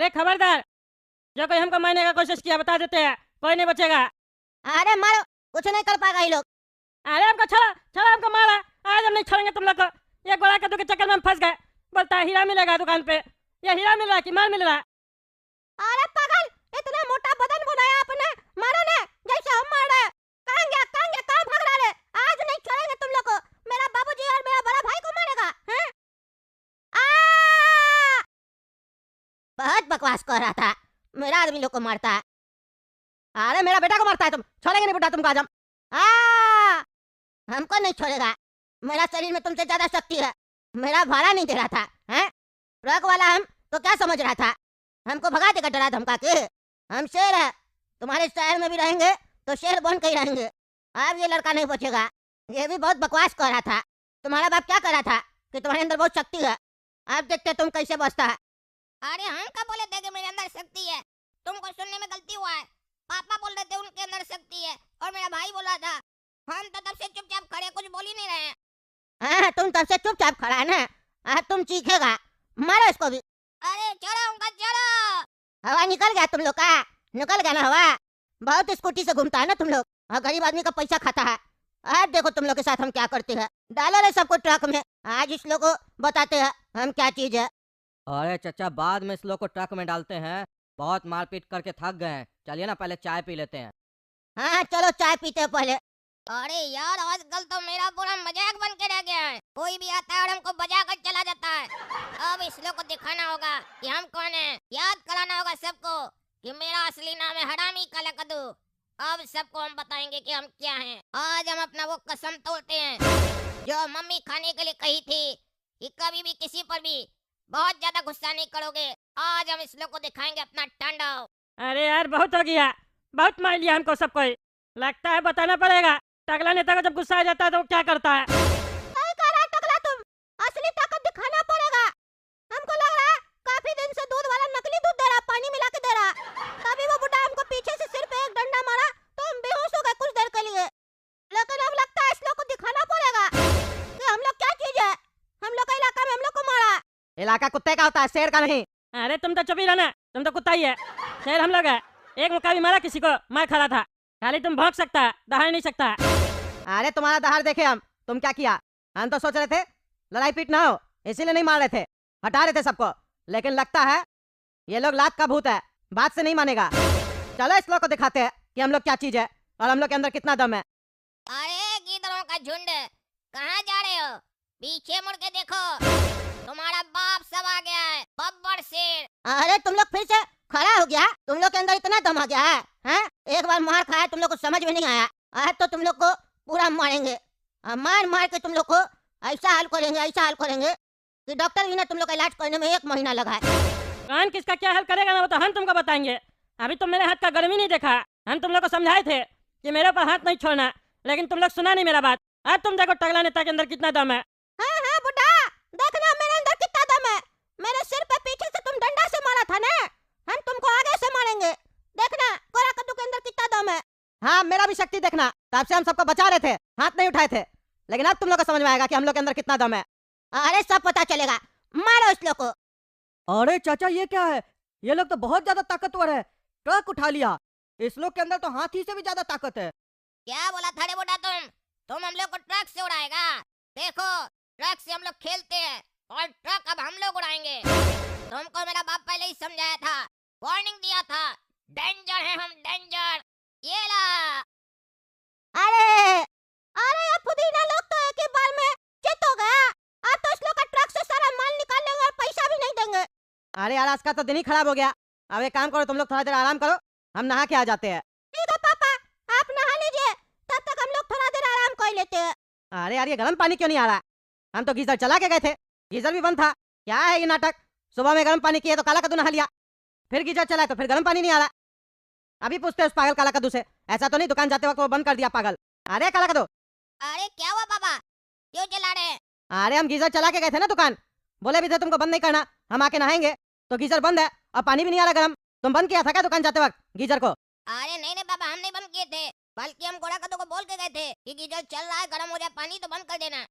अरे खबरदार, जो कोई हमको मारने का कोशिश किया बता देते हैं, कोई नहीं बचेगा। अरे मारो, कुछ नहीं कर पाएगा ये लोग। अरे हमको छोड़ो, छोड़ो हमको मारा, आज हम नहीं छोड़ेंगे तुम लोग को। ये गोला कद्दू के चक्कर में हम फंस गए। बोलता है हीरा मिलेगा दुकान पे, ये हीरा मिल रहा है कि माल मिल रहा है? अरे पागल, इतना मोटा बदन बनाया आपने, मारो ना जैसे हम मार रहे। कहाँ गया कहाँ भाग रहा है? आज नहीं छोड़ेंगे तुम लोग को। मेरा बाबूजी और मेरा बड़ा भाई को मारेगा हैं? बहुत बकवास कर रहा था, मेरा आदमी लोग को मारता है। अरे मेरा बेटा को मारता है तुम, छोड़ेंगे नहीं बेटा तुमको आज हम। हमको नहीं छोड़ेगा, मेरा शरीर में तुमसे ज्यादा शक्ति है। मेरा भाड़ा नहीं दे रहा था हैं? ट्रक वाला हम तो क्या समझ रहा था, हमको भगा देगा डरा धमका के? हम शेर है, तुम्हारे शहर में भी रहेंगे तो शेर बन के ही रहेंगे। अब ये लड़का नहीं बचेगा। ये भी बहुत बकवास कर रहा था। तुम्हारा बाप क्या कर रहा था कि तुम्हारे अंदर बहुत शक्ति है, अब देखते तुम कैसे बचता है। अरे हम क्या बोले थे कि मेरे अंदर शक्ति है? तुमको सुनने में गलती हुआ है। पापा बोल रहे थे उनके अंदर शक्ति है और मेरा भाई बोल रहा था। हम तो तब से चुपचाप खड़े, कुछ बोल ही नहीं रहे हैं। हाँ, तुम तब से चुपचाप खड़ा है ना, अब तुम चीखेगा। मारो इसको भी। अरे छोड़ो उनका, छोड़ो। हवा निकल गया तुम लोग का, निकल गया ना हवा। बहुत स्कूटी से घूमता है ना तुम लोग, और गरीब आदमी का पैसा खाता है। अब देखो तुम लोग के साथ हम क्या करते हैं। डालो रे सबको ट्रक में, आज इस लोग को बताते हैं हम क्या चीज है। अरे चचा, बाद में इस लोग को ट्रक में डालते हैं, बहुत मारपीट करके थक गए हैं। चलिए ना पहले चाय पी लेते हैं। हाँ चलो चाय पीते हैं पहले। अरे यार, आजकल तो मेरा पूरा मजाक बन के रह गया है। कोई भी आता है और हमको बजा कर चला जाता है। अब इस लोग को दिखाना होगा कि हम कौन हैं। याद कराना होगा सबको कि मेरा असली नाम है हरामी काला कद्दू। अब सबको हम बताएंगे कि हम क्या हैं। आज हम अपना वो कसम तोड़ते हैं जो मम्मी खाने के लिए कही थी कि कभी भी किसी पर भी बहुत ज्यादा गुस्सा नहीं करोगे। आज हम इस लोग को दिखाएंगे अपना तांडव। अरे यार बहुत हो गया, बहुत मार लिया हमको सब कोई। लगता है बताना पड़ेगा, टकला नेता को जब गुस्सा आ जाता है तो वो क्या करता है। सही कह रहा है टकला, तुम असली ताकत दिखाना पड़ेगा। हमको लग रहा है काफी दिन से दूध वाला नकली दूध दे रहा, पानी मिला के दे रहा। तभी वो बुढ़ा हमको पीछे से सिर पे एक डंडा मारा तो हम बेहोश हो गए कुछ देर के लिए। लेकिन अब लगता है इस लोग को दिखाना पड़ेगा कि हम लोग क्या चीज है। हम लोग का इलाका में हम लोग को मारा। इलाका कुत्ते का होता है, शेर का नहीं। अरे तुम तो चुप ही रहना, तुम तो कुत्ता ही है। शेर हम लोग है। एक मुक्का भी मारा किसी को, मार खा था। खाली तुम भौंक सकता है, दहाड़ नहीं सकता। अरे तुम्हारा दहाड़ देखे हम, तुम क्या किया। हम तो सोच रहे थे लड़ाई पीट ना हो, इसीलिए नहीं मार रहे थे, हटा रहे थे सबको। लेकिन लगता है ये लोग लात का भूत है, बात से नहीं मानेगा। चलो इस लोग को दिखाते हैं कि हम लोग क्या चीज है और हम लोग के अंदर कितना दम है। अरे गीदड़ों का झुंड, कहाँ जा रहे हो? पीछे मुड़ के देखो, तुम्हारा बाप सब आ गया है, बब्बर शेर। अरे तुम लोग फिर से खड़ा हो गया, तुम लोग के अंदर इतना दम आ गया है हैं? एक बार मार खाया तुम लोग को समझ में नहीं आया, आज तो तुम लोग को पूरा मारेंगे। मार मार के तुम लोग को ऐसा हाल करेंगे, ऐसा हाल करेंगे कि डॉक्टर भी ना तुम लोग का इलाज करने में 1 महीना लगा है। कौन किसका क्या हल करेगा ना वो तो हम तुमको बताएंगे। अभी तुम मेरे हाथ का गर्मी नहीं देखा। हम तुम लोग को समझाए थे कि मेरे ऊपर हाथ नहीं छोड़ना, लेकिन तुम लोग सुना नहीं मेरा बात। अब तुम देखो टकला नेता के अंदर कितना दम है। हाँ हाँ बुढ़ा, देखना मेरे अंदर कितना दम है। मेरे सिर पे पीछे से तुम डंडा से मारा था ना, हम तुमको आगे से मारेंगे। देखना गोरा कद्दू के अंदर कितना दम है। हाँ, मेरा भी शक्ति देखना। तब से हम सबको बचा रहे थे, हाथ नहीं उठाए थे, लेकिन अब तुम लोग को समझ में आएगा कि हम लोग के अंदर कितना दम है। अरे सब पता चलेगा, मारो इस लोग को। अरे चाचा, ये क्या है? ये लोग तो बहुत ज्यादा ताकतवर है, ट्रक उठा लिया। इस लोग के अंदर तो हाथी से भी ज्यादा ताकत है। क्या बोला था रे बुढ़ा तुम हम लोग को ट्रक से उड़ाएगा? देखो, ट्रक से हम लोग खेलते हैं और ट्रक अब हम लोग उड़ाएंगे। तुमको मेरा बाप पहले ही समझाया था, वार्निंग दिया था, डेंजर है हम, डेंजर। ये ला। अरे अरे ये पुदीना लोग तो एक ही बार में चित हो गया। अब तो इस लोग का ट्रक से सारा माल निकाल लेंगे और पैसा भी नहीं देंगे। अरे यार, आज का तो दिन ही खराब हो गया। अब एक काम करो, तुम लोग थोड़ा देर आराम करो, हम नहा के आ जाते हैं। ठीक है पापा, आप नहा लीजिए, तब तक हम लोग थोड़ा देर आराम कर लेते हैं। अरे यार, ये गर्म पानी क्यों नहीं आ रहा? हम तो गीजर चला के गए थे, गीजर भी बंद था। क्या है ये नाटक? सुबह में गर्म पानी किए तो काला कद्दू नहा लिया, फिर गीजर चला तो फिर गर्म पानी नहीं आ रहा। अभी पूछते उस पागल काला कद्दू से, ऐसा तो नहीं दुकान जाते वक्त वो बंद कर दिया पागल। अरे काला कद्दू, अरे क्या हुआ पापा, क्यों चला रहे हैं? अरे हम गीजर चला के गए थे ना दुकान, बोले भी थे तुमको बंद नहीं करना, हम आके नहाएंगे, तो गीजर बंद है और पानी भी नहीं आ रहा गर्म। तुम बंद किया था क्या दुकान जाते वक्त गीजर को? अरे नहीं पापा, हम नहीं बंद किए थे, बल्कि हम गोरा कद्दू को बोल के गए थे कि गीजर चल रहा है, गर्म हो जाए पानी तो बंद कर देना।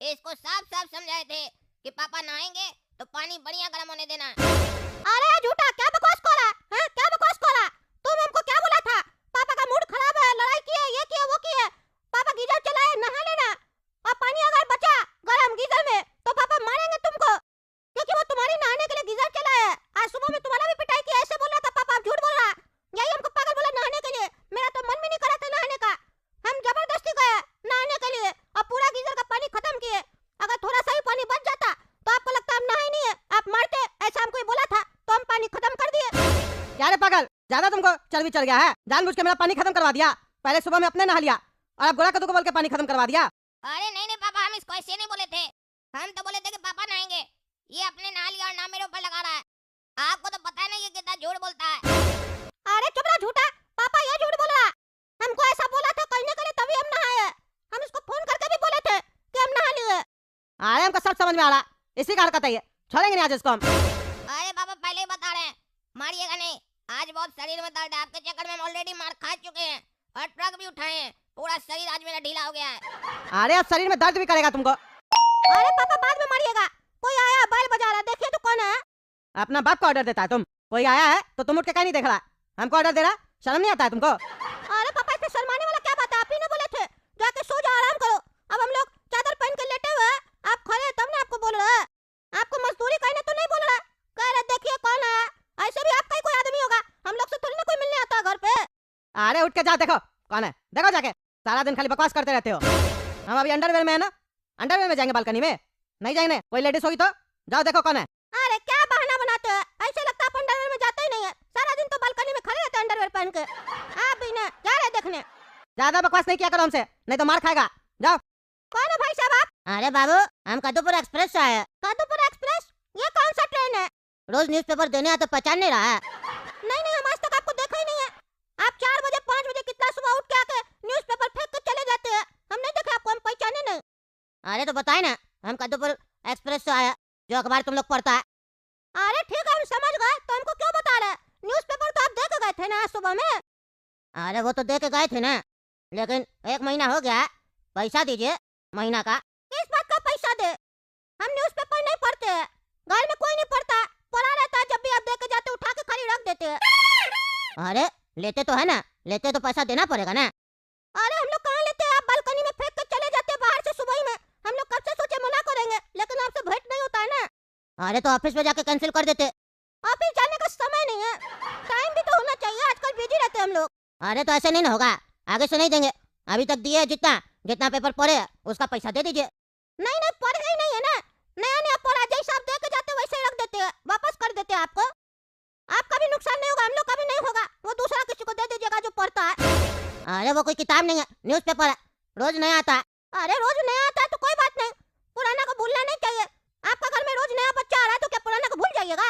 इसको साफ साफ समझाए थे कि पापा नहाएंगे तो पानी बढ़िया गर्म होने देना। अरे झूठा, क्या बकवास सुबह में तुम्हारा भी पिटाई किया, ऐसे बोल रहा था पापा आप झूठ बोल रहा। यही हमको पागल बोला नहाने के लिए, मेरा तो मन भी नहीं करा था नहाने का। हम जबरदस्ती गए नहाने के लिए और पूरा गीजर का पानी खत्म किए। अगर थोड़ा सा ही पानी बच जाता तो आपको लगता हम नहाए नहीं है, आप मारते। ऐसा हमको ही बोला था तो हम पानी खत्म कर दिए। क्या रे पागल, ज्यादा तुमको चर्बी चढ़ गया है? जानबूझ के मेरा पानी खत्म करवा दिया। पहले सुबह में अपने नहा लिया और अब गोरा कद्दू को बोल के पानी खत्म करवा दिया। अरे नहीं नहीं पापा, हम इसको ऐसे नहीं बोले थे। हम तो बोले थे कि पापा नहाएंगे। ये अपने नहा लिया और ना मेरे ऊपर लगा रहा है। आपको तो पता नहीं ये कितना झूठ बोलता है। अरे चुप रहो झूठा, पापा ये झूठ बोल रहा। हमको ऐसा बोला था करने के लिए तभी हम नहाए। हम इसको फोन करके भी बोले थे कि हम नहा लिए। अरे हमको सब समझ में आ रहा, इसी का हरकत है ये। छोड़ेंगे नहीं आज इसको हम। अरे पापा पहले ही बता रहे हैं, मारिएगा नहीं। आज बहुत शरीर में दर्द है, आपके चक्कर में हम ऑलरेडी मार खा चुके हैं और ट्रक भी उठाए हैं। पूरा शरीर आज मेरा ढीला हो गया है। अरे अब शरीर में दर्द भी करेगा तुमको। अरे पापा बाद में मारिएगा। कोई आया बैल बजा रहा, देखिए तो कौन है। अपना बाप को ऑर्डर देता है तुम। कोई आया है तो तुम उठ के कहीं नहीं देख रहा, हमको ऑर्डर दे रहा। शर्म नहीं आता है तुमको? अरे पापा इसमें शर्माने वाला क्या बात है? आप ही ने बोले थे जाके सो जाओ आराम करो। अब हम लोग चादर पहन के लेटे हुए हैं, आप खड़े हैं तब ना आपको बोल रहे हैं। आपको मजदूरी करने तो नहीं बोल रहा, कह रहे देखिए कौन है। ऐसे भी आपका ही कोई आदमी होगा, हम लोग से थोड़ी ना कोई मिलने आता है घर पे। अरे उठ के जाओ, देखो कौन है, देखो जाके। सारा दिन खाली बकवास करते रहते हो। हम अभी अंडरवेयर में है ना, अंडरवेयर में जाएंगे बालकनी में? नहीं जाएंगे। कोई लेडीज होगी तो जाओ देखो कौन है। अरे क्या बहाना बनाते हैं, ऐसे लगता है आप अंडरवेयर में जाते ही नहीं है। सारा दिन तो बालकनी में खड़े रहते हैं अंडरवेयर पहन के। आप भी ना जा रहे देखने। ज्यादा बकवास नहीं किया करो हमसे, नहीं तो मार खाएगा। जाओ। कौन है भाई साहब आप? अरे बाबू, हम कद्दूपुर एक्सप्रेस से आए हैं। कद्दूपुर एक्सप्रेस? ये कौन सा ट्रेन है? रोज न्यूज़पेपर देने आते, पहचान नहीं रहा है। नहीं नहीं, हम आज तक आपको देखा ही नहीं है। आप 4 बजे 5 बजे कितना सुबह उठ के आके न्यूज़पेपर फेंक के चले जाते हैं। हम नहीं देखे आपको, हम पहचाने नहीं। अरे तो बताए ना, हम कद्दूपुर एक्सप्रेस से आए हैं, जो अखबार तुम लोग पढ़ता है। अरे ठीक है हम समझ गए, तो हमको क्यों बता रहे? न्यूज़पेपर तो आप दे के गए थे ना आज सुबह में। अरे वो तो दे के गए थे ना, लेकिन 1 महीना हो गया है। पैसा दीजिए महीना का। किस बात का पैसा दे? हम न्यूज़पेपर नहीं पढ़ते हैं, घर में कोई नहीं पढ़ता। पढ़ा रहता है, जब भी आप दे के जाते उठा के खाली रख देते हैं। अरे लेते तो है ना, लेते तो पैसा देना पड़ेगा ना। अरे हम लोग कहाँ लेते हैं? आप बालकनी में फेंक के चले जाते हैं बाहर से सुबह ही में। हम लोग कब से सोचे मना करेंगे, लेकिन आपसे भेंट नहीं होता है ना। अरे तो ऑफिस में जाके कैंसिल कर देते। ऑफिस जाने का समय नहीं है, टाइम भी तो होना चाहिए। आजकल बिजी रहते हैं हम लोग। अरे तो ऐसे नहीं ना होगा, आगे से नहीं देंगे। अभी तक दिए जितना जितना पेपर पढ़े उसका पैसा दे दीजिए। नहीं नहीं, पढ़े ही नहीं है ना। नया नया पढ़ा, जैसा आप दे के जाते वैसे ही रख देते हैं, वापस कर देते हैं आपको। आपका भी नुकसान नहीं होगा, हम लोग का भी नहीं होगा। वो दूसरा किसी को दे दीजिएगा जो पढ़ता है। अरे वो कोई किताब नहीं है, न्यूज़पेपर है, रोज नया आता है। अरे रोज नया आता है तो कोई बात नहीं, पुराना को भूलना नहीं चाहिए। आपका घर में रोज नया बच्चा आ रहा है तो क्या पुराना को भूल जाइएगा?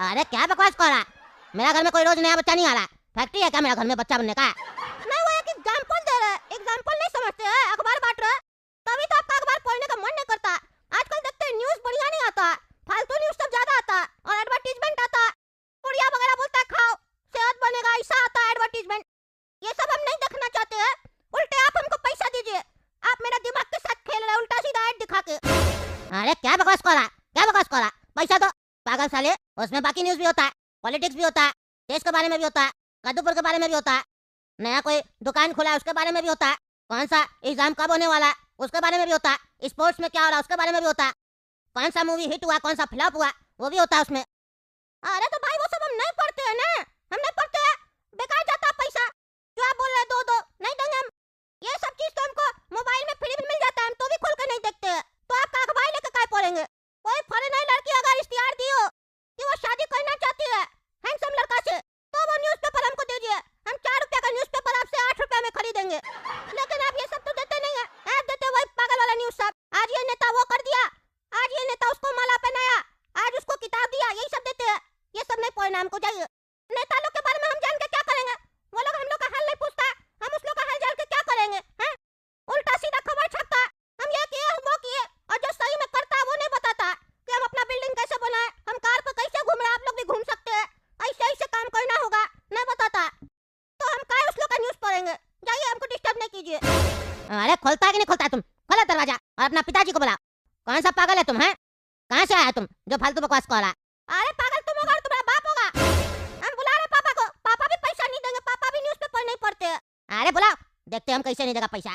अरे क्या बकवास कर रहा है, मेरा घर में कोई रोज नया बच्चा नहीं आ रहा। फैक्ट्री है क्या मेरा घर में बच्चा बनने का? नहीं, वो एक एग्जाम्पल दे रहे हैं, एग्जाम्पल नहीं समझते हैं। अखबार बांट रहे हैं, तभी तो आपका अखबार पढ़ने का मन नहीं करता। आजकल देखते हैं न्यूज बढ़िया नहीं आता, फालतू न्यूज सब ज्यादा आता है और एडवर्टीजमेंट आता है। पुड़िया वगैरह बोलता है खाओ सेहत बनेगा, ऐसा आता है एडवर्टीजमेंट। ये सब हम नहीं देखना चाहते हैं। उल्टे आप हमको पैसा दीजिए। आप मेरा दिमाग के साथ खेल रहे हैं, उल्टा सीधा ऐड दिखा के। अरे क्या बकवास कर रहा है, क्या बकवास कर रहा है? पैसा दो पागल साले। उसमें बाकी न्यूज भी होता है, पॉलिटिक्स भी होता है, देश के बारे में भी होता है, कद्दूपुर के बारे में भी होता है, नया कोई दुकान खुला है उसके बारे में भी होता है, कौन सा एग्जाम कब होने वाला है उसके बारे में भी होता है, स्पोर्ट्स में क्या हो रहा है उसके बारे में भी होता है, कौन सा मूवी हिट हुआ कौन सा फ्लॉप हुआ वो भी होता है उसमें। अरे तो भाई वो सब हम नहीं पढ़ते हैं ना, हम नहीं पढ़ते हैं, बेकार जाता है पैसा। जो आप बोल रहे हैं दो दो नहीं देंगे हम। ये सब चीज तो हमको मोबाइल में फ्री में मिल जाता है, हम तो भी खोल के नहीं देखते हैं। तो आपका अखबार लेके काय पढ़ेंगे? कोई फॉरेनर लड़की अगर इश्तिहार दियो कि वो शादी करना चाहती है हैंडसम लड़का से, तो वो न्यूज़पेपर हमको दीजिए। हम 4 रुपया का न्यूज़पेपर आपसे 8 रुपया में खरीदेंगे। लेकिन आप ये सब तो देते नहीं है, आप देते वही पागल वाला न्यूज़ सब। आज ये नेता वो कर दिया, आज ये नेता उसको माला पहनाया, आज उसको किताब दिया, यही सब देते हैं। ये सब नहीं पढ़ना हमको चाहिए। नेता लोग के बारे में हम जान के क्या करेंगे? वो लोग हम लोग का हाल नहीं पूछता, हम उस लोग का हाल जान के क्या करेंगे? हैं? उल्टा सीधा खबर छपता, हम ये किए हम वो किए, और जो सही में करता है वो नहीं बताता कि हम अपना बिल्डिंग कैसे बनाए, हम कार पर कैसे घूम रहे हैं, आप लोग भी घूम सकते हैं, ऐसे ऐसे काम करना होगा, नहीं बताता। तो हम काय उस लोग का न्यूज़ पढ़ेंगे? जाइए, हमको डिस्टर्ब नहीं कीजिए। अरे खोलता है कि नहीं खोलता है तुम? खोलो दरवाजा और अपना पिताजी को बुलाओ। कौन सा पागल है तुम? हैं कहाँ से आया तुम जो फालतू बकवास कर रहा है? अरे पागल तुम होगा और तुम्हारा बाप होगा। हम बुला रहे पापा को, पापा भी पैसा नहीं देंगे, पापा भी न्यूज़पेपर नहीं पढ़ते हैं। अरे बुलाओ, देखते हैं हम कैसे नहीं देगा पैसा।